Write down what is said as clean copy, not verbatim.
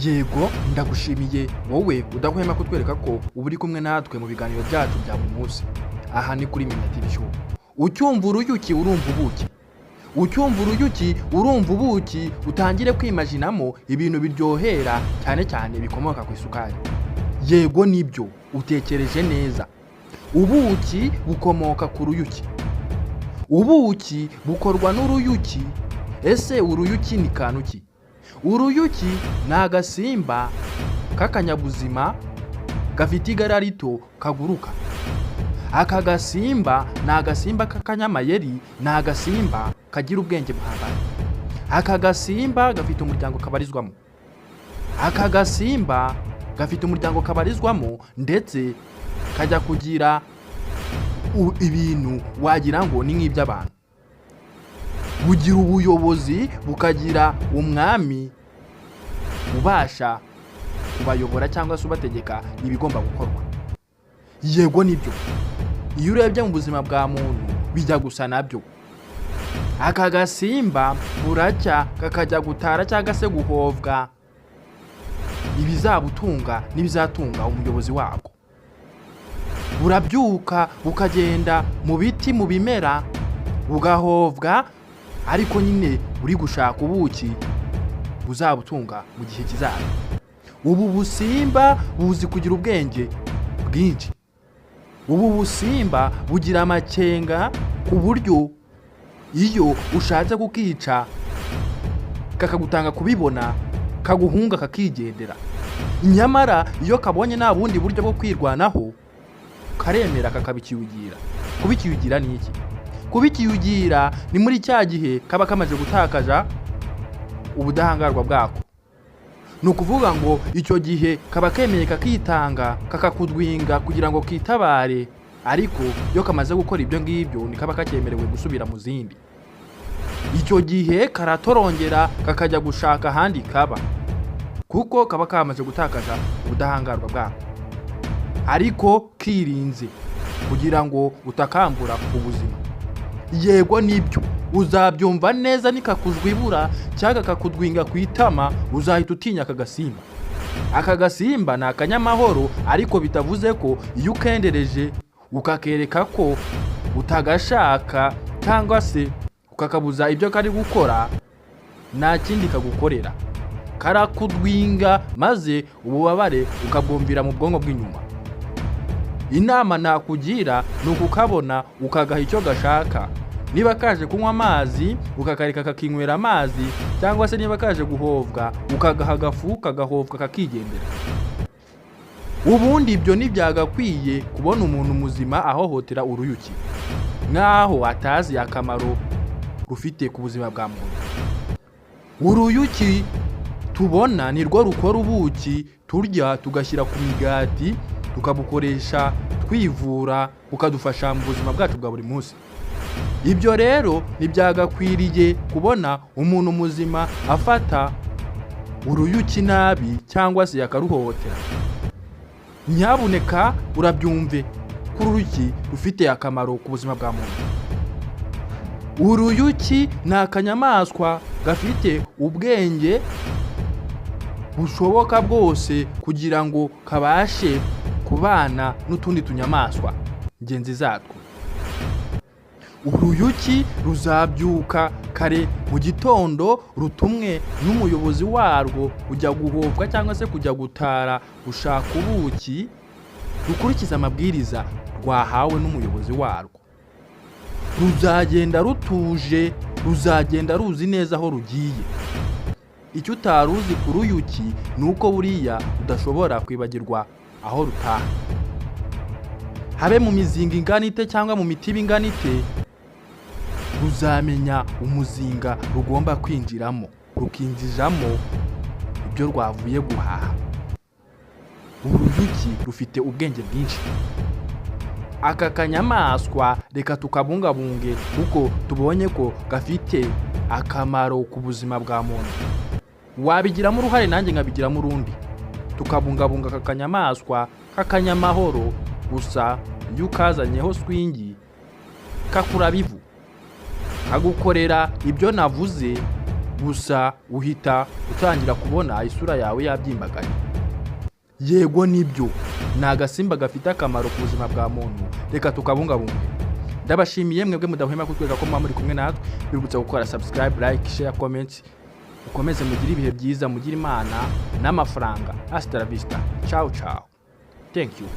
Yego ndagushimiye wowe udahwema kutwereka ko uri kumwe natwe mu biganiro byacu bya buri munsi. Aha ni kuri MENYA TV show. Ucyumva uruyuki urumva ubuki. Ucyumva uruyuki urumva ubuki, utangire kwimajinamo ibintu biryohera cyane cyane bikomoka ku isukari. Yego nibyo utekereje neza. Ubuki bukomoka ku ruyuki. Ubuki bukorwa n'uruyuki. Ese uruyuki ni kanuki? Uruyuki ni agasimba k'akanyabuzima gafite igara rito kaguruka. Aka gasimba ni agasimba k'akanyamayeri, ni agasimba kagira ubwenge buhambaye. Aka gasimba gafite umuryango kabarizwamo. Aka gasimba gafite umuryango kabarizwamo ndetse kajya kugira ibintu wagira ngo ni nk'iby'abantu. Bugira ubuyobozi, bukagira umwami ubasha kubayobora cyangwa se ubategeka ibigomba gukorwa. Yego nibyo. Iyo urebye mu buzima bwa muntu bijya gusa nabyo. Aka gasimba buracya kakajya gutara cyangwa se guhovwa ibizabutunga n'ibizatunga umuyobozi wako. Burabyuka bukagenda mu biti, mu bimera, bugahovwa, ariko nyine uri gushaka ubuki buzabutunga mu gihe kizaza. Ubu busimba buzi kugira ubwenge bwinshi. Ubu busimba bugira amakenga ku buryo iyo ushatse kukica kakagutanga kubibona, kaguhunga kakigendera. Nyamara iyo kabonye nta bundi buryo bwo kwirwanaho, karemera kakabikiyugira. Kubikiyugira ni iki? Kubikiyugira ni muri cya gihe kaba kamaze gutakaza ubudahangarwa bwako. Ni ukuvuga ngo icyo gihe kaba kemeye kakitanga, kakakudwinga kugira ngo kitabare, ariko iyo kamaze gukora ibyo ngibyo ni kaba kakemerewe gusubira mu zindi. Icyo gihe karatorongera kakajya gushaka ahandi kaba, kuko kaba kamaze gutakaza ubudahangarwa bwako, ariko kirinze kugira ngo utakambura ubuzima. Yego nibyo uzabyumva neza, nikakujwibura cyangwa kakudwinga ku itama uzahita utinya aka gasimba. Aka gasimba ni akanyamahoro, ariko bitavuze ko iyo ukendereje ukakereka ko utagashaka cyangwa se ukakabuza ibyo kari gukora, nta kindi kagukorera. Karakudwinga maze ububabare ukabwumvira mu bwonko bw'inyuma. Inama nakugira ni ukukabona ukagaha icyo gashaka. Niba kaje kunywa amazi ukakareka kakinywera amazi, cyangwa se niba kaje guhovwa ukagaha agafu kagahovwa kakigendera. Ubundi ibyo ntibyagakwiye kubona umuntu muzima ahohotera uruyuki, nkaho atazi akamaro rufite ku buzima bwa muntu. Uruyuki tubona ni rwo rukora ubuki turya tugashyira ku migati, tukabukoresha twivura, ukadufasha mu buzima bwacu bwa buri munsi. Ibyo rero ntibyagakwiriye kubona umuntu muzima afata uruyuki nabi cyangwa se yakaruhohotera. Nyabuneka urabyumve ko uruyuki rufite akamaro ku buzima bwa muntu. Uruyuki ni akanyamaswa gafite ubwenge bushoboka bwose kugira ngo kabashe kubana n'utundi tunyamaswa ngenzi zatwo. Uruyuki ruzabyuka kare mu gitondo rutumwe n'umuyobozi warwo kujya guhovwa cyangwa se kujya gutara gushaka ubuki, rukurikiza amabwiriza rwahawe n'umuyobozi warwo. Ruzagenda rutuje, ruzagenda ruzi neza aho rugiye. Icyo utaruzi ku ruyuki ni uko buriya udashobora kwibagirwa aho rutaha. Habe mu mizinga ingana ite cyangwa mu mitiba ingana ite, ruzamenya umuzinga rugomba kwinjiramo, rukinjizamo ibyo rwavuye guhaha. Uruyuki rufite ubwenge bwinshi. Aka kanyamaswa reka tukabungabunge kuko tubonye ko gafite akamaro ku buzima bwa muntu. Wabigiramo uruhare nanjye nkabigiramo urundi, tukabungabunga aka kanyamaswa k'akanyamahoro. Gusa iyo ukazanyeho swingi kakura bivu, kagukorera ibyo navuze gusa uhita utangira kubona isura yawe yabyimbagaye. Yego nibyo, ni agasimba gafite akamaro ku buzima bwa muntu, reka tukabungabunge. Ndabashimiye mwebwe mudahwema kutwereka ko muri kumwe natwe, bibutsa gukora subscribe, like, share, comment. Ukomeze mugire ibihe byiza, mugire Imana n'amafaranga. Hasta la vista. Ciao ciao. Thank you.